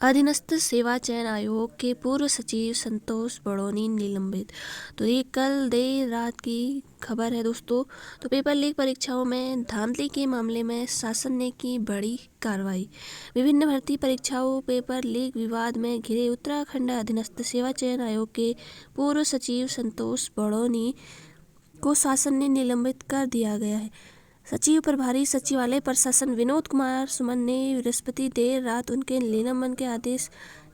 अधीनस्थ सेवा चयन आयोग के पूर्व सचिव संतोष बड़ोनी निलंबित। तो ये कल देर रात की खबर है दोस्तों। तो पेपर लीक परीक्षाओं में धांधली के मामले में शासन ने की बड़ी कार्रवाई। विभिन्न भर्ती परीक्षाओं पेपर लीक विवाद में घिरे उत्तराखंड अधीनस्थ सेवा चयन आयोग के पूर्व सचिव संतोष बड़ोनी को शासन ने निलंबित कर दिया गया है। सचिव प्रभारी सचिवालय प्रशासन विनोद कुमार सुमन ने बृहस्पति देर रात उनके निलंबन के आदेश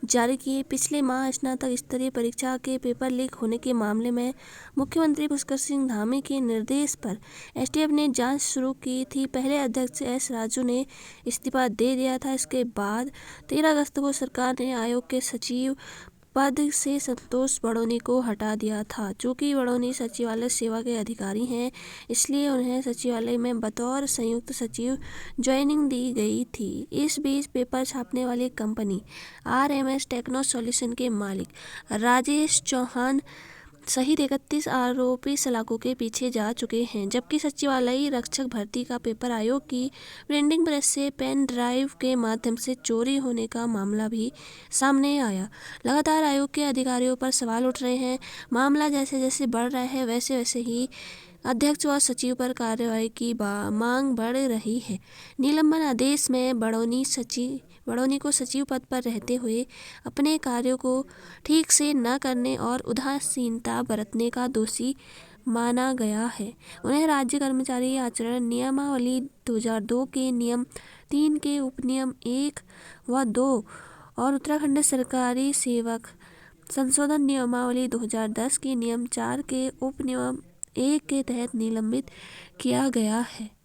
जारी किए। पिछले माह स्नातक स्तरीय परीक्षा के पेपर लीक होने के मामले में मुख्यमंत्री पुष्कर सिंह धामी के निर्देश पर एसटीएफ ने जांच शुरू की थी। पहले अध्यक्ष एस राजू ने इस्तीफा दे दिया था। इसके बाद 13 अगस्त को सरकार ने आयोग के सचिव पद से संतोष बड़ोनी को हटा दिया था। चूंकि बड़ोनी सचिवालय सेवा के अधिकारी हैं, इसलिए उन्हें सचिवालय में बतौर संयुक्त सचिव ज्वाइनिंग दी गई थी। इस बीच पेपर छापने वाली कंपनी आरएमएस टेक्नो सॉल्यूशन के मालिक राजेश चौहान सहित 31 आरोपी सलाखों के पीछे जा चुके हैं, जबकि सचिवालय रक्षक भर्ती का पेपर आयोग की प्रिंटिंग प्रेस से पेन ड्राइव के माध्यम से चोरी होने का मामला भी सामने आया। लगातार आयोग के अधिकारियों पर सवाल उठ रहे हैं। मामला जैसे जैसे बढ़ रहा है, वैसे वैसे ही अध्यक्ष व सचिव पर कार्रवाई की मांग बढ़ रही है। निलंबन आदेश में बड़ोनी को सचिव पद पर रहते हुए अपने कार्यों को ठीक से न करने और उदासीनता बरतने का दोषी माना गया है। उन्हें राज्य कर्मचारी आचरण नियमावली 2002 के नियम 3 के उपनियम 1 व 2 और उत्तराखंड सरकारी सेवक संशोधन नियमावली 2010 के नियम 4 के उपनियम 1 के तहत निलंबित किया गया है।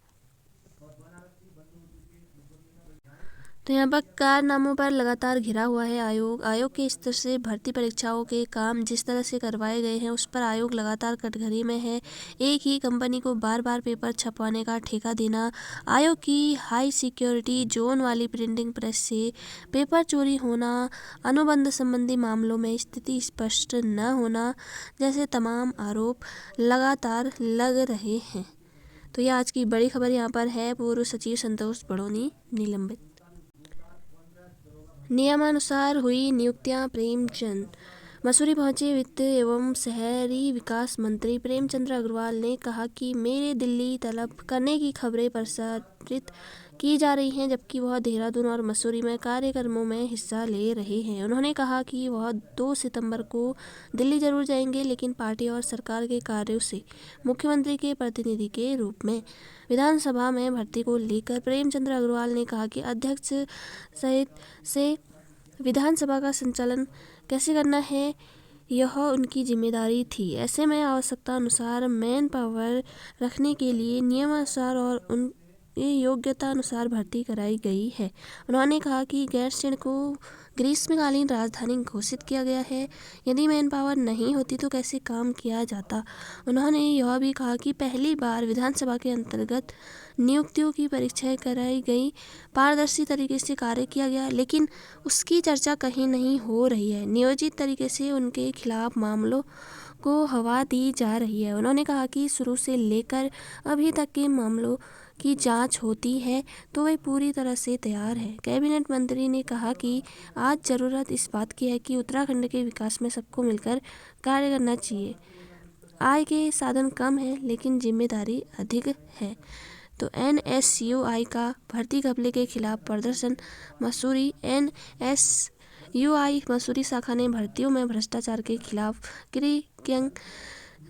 तो यहाँ पर कारनामों पर लगातार घिरा हुआ है आयोग के स्तर से भर्ती परीक्षाओं के काम जिस तरह से करवाए गए हैं, उस पर आयोग लगातार कटघरे में है। एक ही कंपनी को बार बार पेपर छपवाने का ठेका देना, आयोग की हाई सिक्योरिटी जोन वाली प्रिंटिंग प्रेस से पेपर चोरी होना, अनुबंध संबंधी मामलों में स्थिति स्पष्ट न होना जैसे तमाम आरोप लगातार लग रहे हैं। तो यह आज की बड़ी खबर यहाँ पर है। पूर्व सचिव संतोष बड़ोनी निलंबित। नियमानुसार हुई नियुक्तियां। प्रेमचंद मसूरी पहुंचे। वित्त एवं शहरी विकास मंत्री प्रेमचंद अग्रवाल ने कहा कि मेरे दिल्ली तलब करने की खबरें प्रसारित की जा रही हैं, जबकि वह देहरादून और मसूरी में कार्यक्रमों में हिस्सा ले रहे हैं। उन्होंने कहा कि वह 2 सितंबर को दिल्ली जरूर जाएंगे, लेकिन पार्टी और सरकार के कार्यों से मुख्यमंत्री के प्रतिनिधि के रूप में। विधानसभा में भर्ती को लेकर प्रेमचंद अग्रवाल ने कहा कि अध्यक्ष सहित से विधानसभा का संचालन कैसे करना है, यह उनकी जिम्मेदारी थी। ऐसे में आवश्यकता अनुसार मैन पावर रखने के लिए नियमानुसार और उनकी योग्यता अनुसार भर्ती कराई गई है। उन्होंने कहा कि गैरसैंण को ग्रीष्मकालीन राजधानी घोषित किया गया है। यदि मैन पावर नहीं होती तो कैसे काम किया जाता। उन्होंने यह भी कहा कि पहली बार विधानसभा के अंतर्गत नियुक्तियों की परीक्षाएं कराई गई, पारदर्शी तरीके से कार्य किया गया, लेकिन उसकी चर्चा कहीं नहीं हो रही है। नियोजित तरीके से उनके खिलाफ मामलों को हवा दी जा रही है। उन्होंने कहा कि शुरू से लेकर अभी तक के मामलों की जांच होती है तो वे पूरी तरह से तैयार है। कैबिनेट मंत्री ने कहा कि आज जरूरत इस बात की है कि उत्तराखंड के विकास में सबको मिलकर कार्य करना चाहिए। आय के साधन कम है, लेकिन जिम्मेदारी अधिक है। तो NSUI का भर्ती घपले के खिलाफ प्रदर्शन। मसूरी NSUI मसूरी शाखा ने भर्तियों में भ्रष्टाचार के खिलाफ क्रिकेंग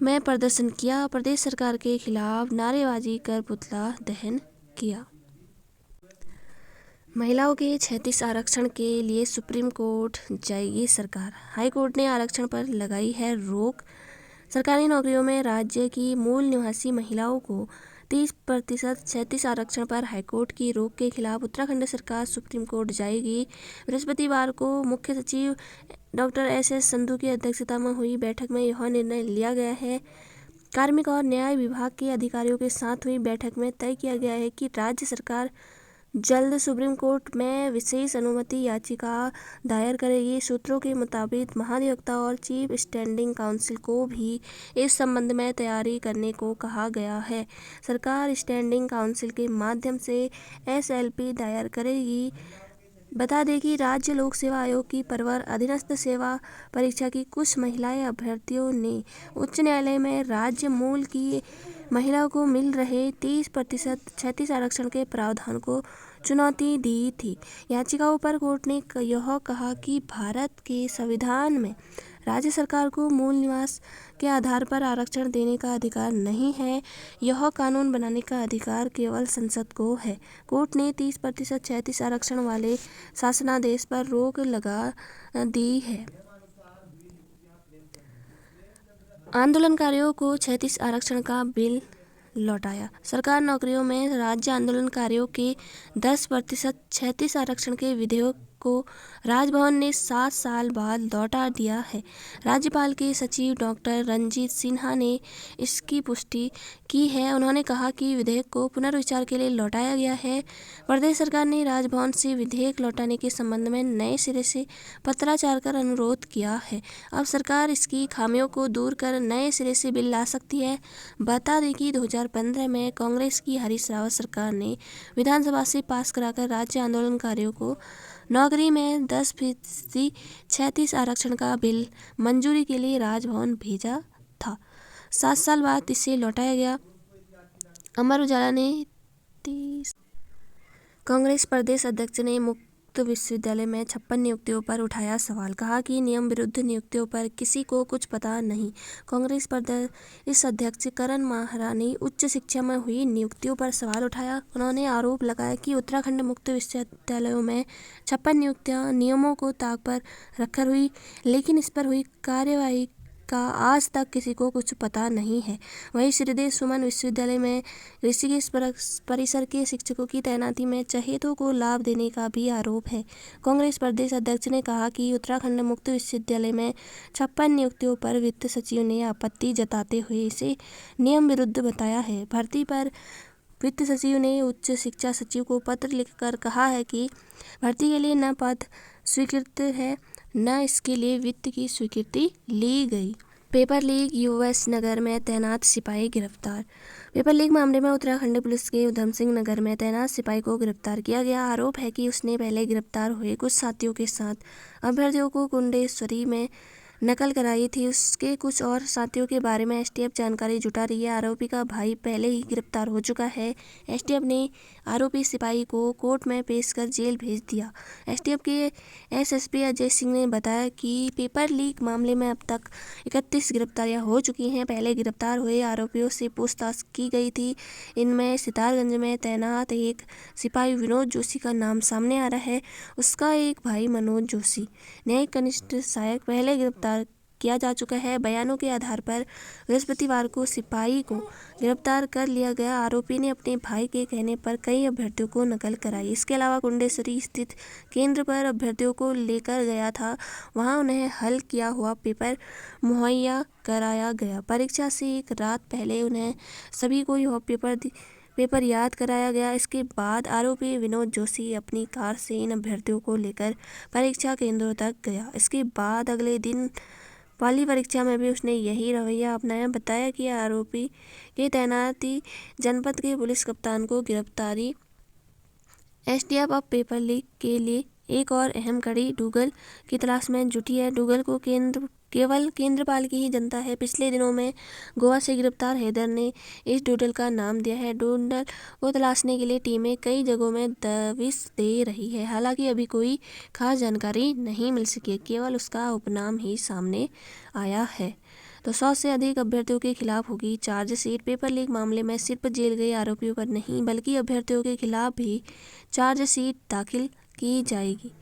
में प्रदर्शन किया। प्रदेश सरकार के खिलाफ नारेबाजी कर पुतला दहन किया। महिलाओं के 36 आरक्षण के लिए सुप्रीम कोर्ट जाएगी सरकार। हाई कोर्ट ने आरक्षण पर लगाई है रोक। सरकारी नौकरियों में राज्य की मूल निवासी महिलाओं को 30% 36 आरक्षण पर हाईकोर्ट की रोक के खिलाफ उत्तराखंड सरकार सुप्रीम कोर्ट जाएगी। बृहस्पतिवार को मुख्य सचिव डॉक्टर SS संधू की अध्यक्षता में हुई बैठक में यह निर्णय लिया गया है। कार्मिक और न्याय विभाग के अधिकारियों के साथ हुई बैठक में तय किया गया है कि राज्य सरकार जल्द सुप्रीम कोर्ट में विशेष अनुमति याचिका दायर करेगी। सूत्रों के मुताबिक महाधिवक्ता और चीफ स्टैंडिंग काउंसिल को भी इस संबंध में तैयारी करने को कहा गया है। सरकार स्टैंडिंग काउंसिल के माध्यम से SLP दायर करेगी। बता दें कि राज्य लोक सेवा आयोग की प्रवर अधीनस्थ सेवा परीक्षा की कुछ महिलाएं अभ्यर्थियों ने उच्च न्यायालय में राज्य मूल की महिलाओं को मिल रहे 30% क्षैतिज आरक्षण के प्रावधान को चुनौती दी थी। याचिकाओं पर कोर्ट ने यह कहा कि भारत के संविधान में राज्य सरकार को मूल निवास के आधार पर आरक्षण देने का अधिकार नहीं है, यह कानून बनाने का अधिकार केवल संसद को है। कोर्ट ने 30% क्षैतिज आरक्षण वाले शासनादेश पर रोक लगा दी है। आंदोलनकारियों को क्षैतिज आरक्षण का बिल लौटाया। सरकार नौकरियों में राज्य आंदोलनकारियों के 10% क्षैतिज आरक्षण के विधेयक को राजभवन ने 7 साल बाद लौटा दिया है। राज्यपाल के सचिव डॉक्टर रंजीत सिन्हा ने इसकी पुष्टि की है। उन्होंने कहा कि विधेयक को पुनर्विचार के लिए लौटाया गया है। प्रदेश सरकार ने राजभवन से विधेयक लौटाने के संबंध में नए सिरे से पत्राचार कर अनुरोध किया है। अब सरकार इसकी खामियों को दूर कर नए सिरे से बिल ला सकती है। बता दें कि 2015 में कांग्रेस की हरीश रावत सरकार ने विधानसभा से पास कराकर राज्य आंदोलनकारियों को नौकरी में 10% क्षैतिज आरक्षण का बिल मंजूरी के लिए राजभवन भेजा था। 7 साल बाद इसे लौटाया गया। अमर उजाला ने कांग्रेस प्रदेश अध्यक्ष ने मुक्त विश्वविद्यालय में 56 नियुक्तियों पर उठाया सवाल। कहा कि नियम विरुद्ध नियुक्तियों पर किसी को कुछ पता नहीं। कांग्रेस प्रदेश अध्यक्ष करण माहरा ने उच्च शिक्षा में हुई नियुक्तियों पर सवाल उठाया। उन्होंने आरोप लगाया कि उत्तराखंड मुक्त विश्वविद्यालयों में 56 नियुक्तियां नियमों को ताक पर रखकर हुई, लेकिन इस पर हुई कार्यवाही का आज तक किसी को कुछ पता नहीं है। वहीं श्रीदेव सुमन विश्वविद्यालय में ऋषिकेश परिसर के शिक्षकों की तैनाती में चहेतों को लाभ देने का भी आरोप है। कांग्रेस प्रदेश अध्यक्ष ने कहा कि उत्तराखंड मुक्त विश्वविद्यालय में 56 नियुक्तियों पर वित्त सचिव ने आपत्ति जताते हुए इसे नियम विरुद्ध बताया है। भर्ती पर वित्त सचिव ने उच्च शिक्षा सचिव को पत्र लिखकर कहा है कि भर्ती के लिए न पद स्वीकृत है, न इसके लिए वित्त की स्वीकृति ली गई। पेपर लीक यूएस नगर में तैनात सिपाही गिरफ्तार। पेपर लीक मामले में उत्तराखंड पुलिस के उधम सिंह नगर में तैनात सिपाही को गिरफ्तार किया गया। आरोप है कि उसने पहले गिरफ्तार हुए कुछ साथियों के साथ अभ्यर्थियों को कुंडेश्वरी में नकल कराई थी। उसके कुछ और साथियों के बारे में एसटीएफ जानकारी जुटा रही है। आरोपी का भाई पहले ही गिरफ्तार हो चुका है। एसटीएफ ने आरोपी सिपाही को कोर्ट में पेश कर जेल भेज दिया। एसटीएफ के एसएसपी अजय सिंह ने बताया कि पेपर लीक मामले में अब तक 31 गिरफ्तारियां हो चुकी हैं। पहले गिरफ्तार हुए आरोपियों से पूछताछ की गई थी। इनमें सितारगंज में तैनात एक सिपाही विनोद जोशी का नाम सामने आ रहा है। उसका एक भाई मनोज जोशी, न्यायिक कनिष्ठ सहायक, पहले गिरफ्तार किया जा चुका है। बयानों के आधार पर बृहस्पतिवार को सिपाही को गिरफ्तार कर लिया गया। आरोपी ने अपने भाई के कहने पर कई अभ्यर्थियों को नकल कराई। इसके अलावा कुंडेश्वरी स्थित केंद्र पर अभ्यर्थियों को लेकर गया था। वहां उन्हें हल किया हुआ पेपर मुहैया कराया गया। परीक्षा से एक रात पहले उन्हें सभी को यह पेपर याद कराया गया। इसके बाद आरोपी विनोद जोशी अपनी कार से इन अभ्यर्थियों को लेकर परीक्षा केंद्रों तक गया। इसके बाद अगले दिन वाली परीक्षा में भी उसने यही रवैया अपनाया। बताया कि आरोपी के तैनाती जनपद के पुलिस कप्तान को गिरफ्तारी। एसटीएफ अब पेपर लीक के लिए एक और अहम कड़ी डूगल की तलाश में जुटी है। डूगल को केवल केंद्रपाल की ही जनता है। पिछले दिनों में गोवा से गिरफ्तार हैदर ने इस डूडल का नाम दिया है। डूडल को तलाशने के लिए टीमें कई जगहों में दबिश दे रही है। हालांकि अभी कोई खास जानकारी नहीं मिल सकी, केवल उसका उपनाम ही सामने आया है। तो 100 से अधिक अभ्यर्थियों के खिलाफ होगी चार्जशीट। पेपर लीक मामले में सिर्फ जेल गए आरोपियों पर नहीं, बल्कि अभ्यर्थियों के खिलाफ भी चार्जशीट दाखिल की जाएगी।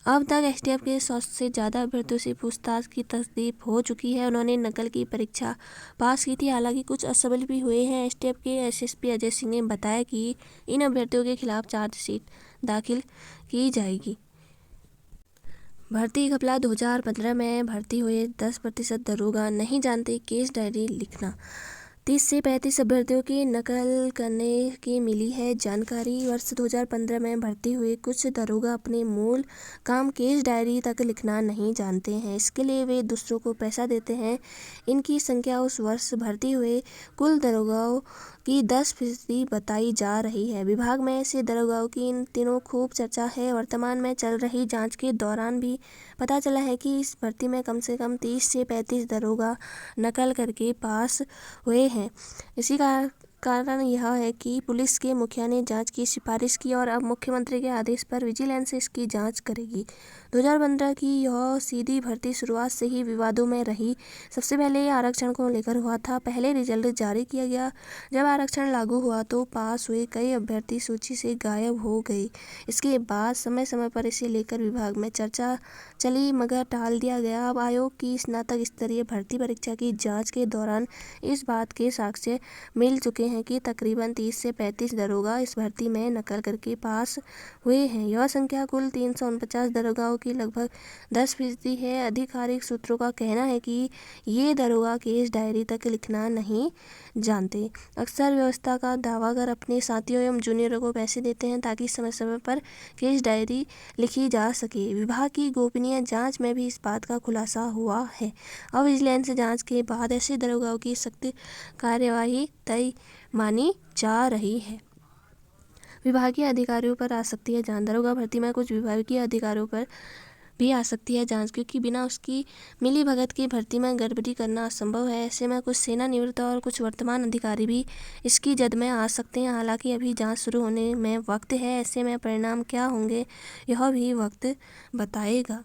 अब तक एसटीएफ के 100 से ज़्यादा अभ्यर्थियों से पूछताछ की तस्दीक हो चुकी है। उन्होंने नकल की परीक्षा पास की थी। हालांकि कुछ असफल भी हुए हैं। एसटीएफ के एसएसपी अजय सिंह ने बताया कि इन अभ्यर्थियों के खिलाफ चार्जशीट दाखिल की जाएगी। भर्ती घपला 2015 में भर्ती हुए 10% दरोगा नहीं जानते केस डायरी लिखना। 30 से 35 अभ्यर्थियों की नकल करने की मिली है जानकारी। वर्ष 2015 में भर्ती हुए कुछ दरोगा अपने मूल काम केस डायरी तक लिखना नहीं जानते हैं। इसके लिए वे दूसरों को पैसा देते हैं। इनकी संख्या उस वर्ष भर्ती हुए कुल दरोगाओं की 10% बताई जा रही है। विभाग में ऐसे दरोगाओं की इन दिनों खूब चर्चा है। वर्तमान में चल रही जांच के दौरान भी पता चला है कि इस भर्ती में कम से कम 30 से 35 दरोगा नकल करके पास हुए हैं। इसी का कारण यह है कि पुलिस के मुखिया ने जांच की सिफारिश की और अब मुख्यमंत्री के आदेश पर विजिलेंस इसकी जांच करेगी। 2015 की यह सीधी भर्ती शुरुआत से ही विवादों में रही। सबसे पहले ये आरक्षण को लेकर हुआ था। पहले रिजल्ट जारी किया गया। जब आरक्षण लागू हुआ तो पास हुए कई अभ्यर्थी सूची से गायब हो गए। इसके बाद समय समय पर इसे लेकर विभाग में चर्चा चली मगर टाल दिया गया। अब आयोग की स्नातक स्तरीय भर्ती परीक्षा की जांच के दौरान इस बात के साक्ष्य मिल चुके हैं कि तकरीबन 30 से 35 दरोगा इस भर्ती में नकल करके पास हुए हैं। यह संख्या कुल 349 दरोगाओं की लगभग 10% है। आधिकारिक सूत्रों का कहना है कि ये दरोगा केस डायरी तक लिखना नहीं जानते। अक्सर व्यवस्था का दावा कर अपने साथियों एवं जूनियरों को पैसे देते हैं ताकि समय समय पर केस डायरी लिखी जा सके। विभाग की गोपनीय जांच में भी इस बात का खुलासा हुआ है। अब विजिलेंस जांच के बाद ऐसे दरोगाओं की सख्त कार्यवाही तय मानी जा रही है। विभागीय अधिकारियों पर आ सकती है जांच। दरोगा भर्ती में कुछ विभागीय अधिकारियों पर भी आ सकती है जांच, क्योंकि बिना उसकी मिली भगत की भर्ती में गड़बड़ी करना असंभव है। ऐसे में कुछ सेवानिवृत्त और कुछ वर्तमान अधिकारी भी इसकी जद में आ सकते हैं। हालांकि अभी जांच शुरू होने में वक्त है। ऐसे में परिणाम क्या होंगे यह भी वक्त बताएगा।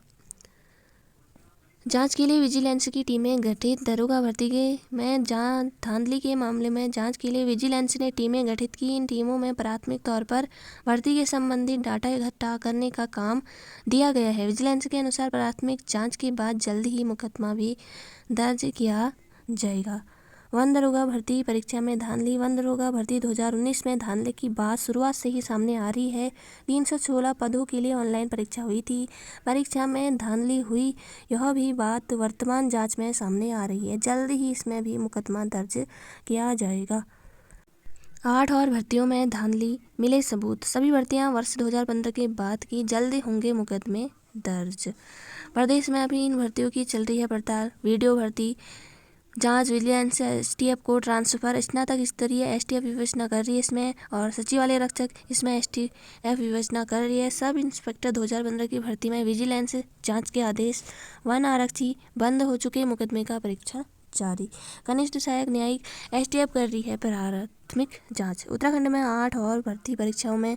जांच के लिए विजिलेंस की टीमें गठित। दरोगा भर्ती में धांधली के मामले में जांच के लिए विजिलेंस ने टीमें गठित की। इन टीमों में प्राथमिक तौर पर भर्ती के संबंधित डाटा इकट्ठा करने का काम दिया गया है। विजिलेंस के अनुसार प्राथमिक जांच के बाद जल्द ही मुकदमा भी दर्ज किया जाएगा। वन दरोगा भर्ती परीक्षा में धांधली। वन दरोगा भर्ती 2019 में धांधली की बात शुरुआत से ही सामने आ रही है। 316 पदों के लिए ऑनलाइन परीक्षा हुई थी। परीक्षा में धांधली हुई, यह भी बात वर्तमान जांच में सामने आ रही है। जल्द ही इसमें भी मुकदमा दर्ज किया जाएगा। 8 और भर्तियों में धांधली, मिले सबूत। सभी भर्तियां वर्ष 2015 के बाद की, जल्द होंगे मुकदमे दर्ज। प्रदेश में अभी इन भर्तियों की चल रही है पड़ताल। वीडियो भर्ती जांच विजिलेंस एसटीएफ को ट्रांसफर। स्नातक स्तरीय एसटीएफ विवेचना कर रही है इसमें, और सचिवालय रक्षक इसमें एसटीएफ विवेचना कर रही है। सब इंस्पेक्टर 2015 की भर्ती में विजिलेंस जांच के आदेश। वन आरक्षी बंद हो चुके मुकदमे का परीक्षा जारी। कनिष्ठ सहायक न्यायिक एसटीएफ कर रही है प्राथमिक जांच। उत्तराखंड में 8 और भर्ती परीक्षाओं में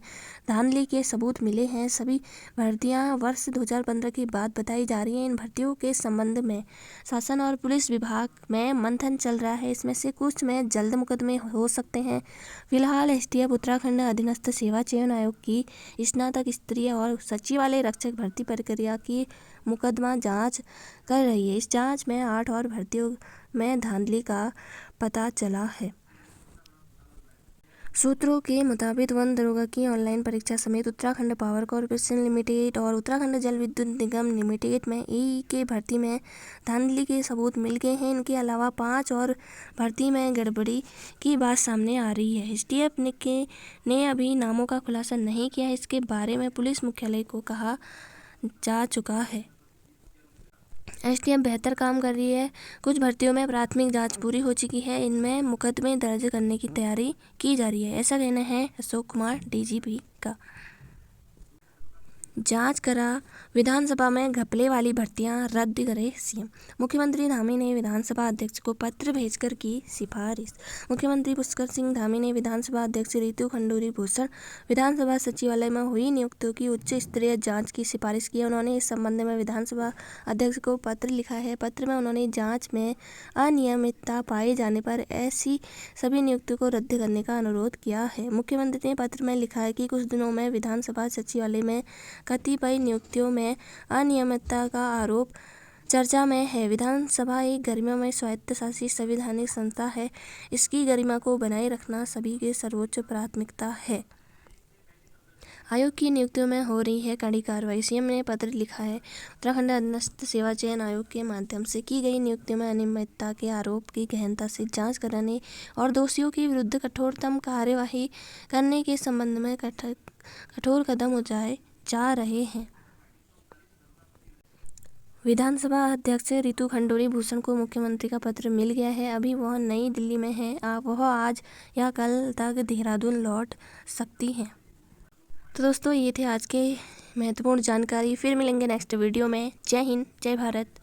धांधली के सबूत मिले हैं। सभी भर्तियां वर्ष 2015 के बाद बताई जा रही हैं। इन भर्तियों के संबंध में शासन और पुलिस विभाग में मंथन चल रहा है। इसमें से कुछ में जल्द मुकदमे हो सकते हैं। फिलहाल एसटीएफ उत्तराखंड अधीनस्थ सेवा चयन आयोग की स्नातक स्तरीय और सचिवालय रक्षक भर्ती प्रक्रिया की मुकदमा जांच कर रही है। इस जांच में 8 और भर्तियों में धांधली का पता चला है। सूत्रों के मुताबिक वन दरोगा की ऑनलाइन परीक्षा समेत उत्तराखंड पावर कॉर्पोरेशन लिमिटेड और उत्तराखंड जल विद्युत निगम लिमिटेड में ई के भर्ती में धांधली के सबूत मिल गए हैं। इनके अलावा 5 और भर्ती में गड़बड़ी की बात सामने आ रही है। एसटीएफ ने अभी नामों का खुलासा नहीं किया है। इसके बारे में पुलिस मुख्यालय को कहा जा चुका है। एसटीएफ बेहतर काम कर रही है। कुछ भर्तियों में प्राथमिक जांच पूरी हो चुकी है। इनमें मुकदमे दर्ज करने की तैयारी की जा रही है, ऐसा कहना है अशोक कुमार डीजीपी का। जांच करा विधानसभा में घपले वाली भर्तियां रद्द करे सीएम। मुख्यमंत्री धामी ने विधानसभा अध्यक्ष को पत्र भेजकर की सिफारिश। मुख्यमंत्री पुष्कर सिंह धामी ने विधानसभा अध्यक्ष रितु खंडूरी भूषण विधानसभा सचिवालय में हुई नियुक्तियों की उच्च स्तरीय जांच की सिफारिश की है। उन्होंने इस संबंध में विधानसभा अध्यक्ष को पत्र लिखा है। पत्र में उन्होंने जाँच में अनियमितता पाए जाने पर ऐसी सभी नियुक्तियों को रद्द करने का अनुरोध किया है। मुख्यमंत्री ने पत्र में लिखा है कि कुछ दिनों में विधानसभा सचिवालय में कतिपय नियुक्तियों में अनियमितता का आरोप चर्चा में है। विधानसभा एक गरिमा में स्वायत्त शासित संवैधानिक संस्था है। इसकी गरिमा को बनाए रखना सभी की सर्वोच्च प्राथमिकता है। आयोग की नियुक्तियों में हो रही है कड़ी कार्रवाई। सीएम ने पत्र लिखा है। उत्तराखंड अधीनस्थ सेवा चयन आयोग के माध्यम से की गई नियुक्तियों में अनियमितता के आरोप की गहनता से जांच कराने और दोषियों के विरुद्ध कठोरतम कार्यवाही करने के संबंध में कठोर कदम उठाए जा रहे हैं। विधानसभा अध्यक्ष रितु खंडूरी भूषण को मुख्यमंत्री का पत्र मिल गया है। अभी वह नई दिल्ली में है। वह आज या कल तक देहरादून लौट सकती हैं। तो दोस्तों ये थे आज के महत्वपूर्ण जानकारी। फिर मिलेंगे नेक्स्ट वीडियो में। जय हिंद, जय भारत।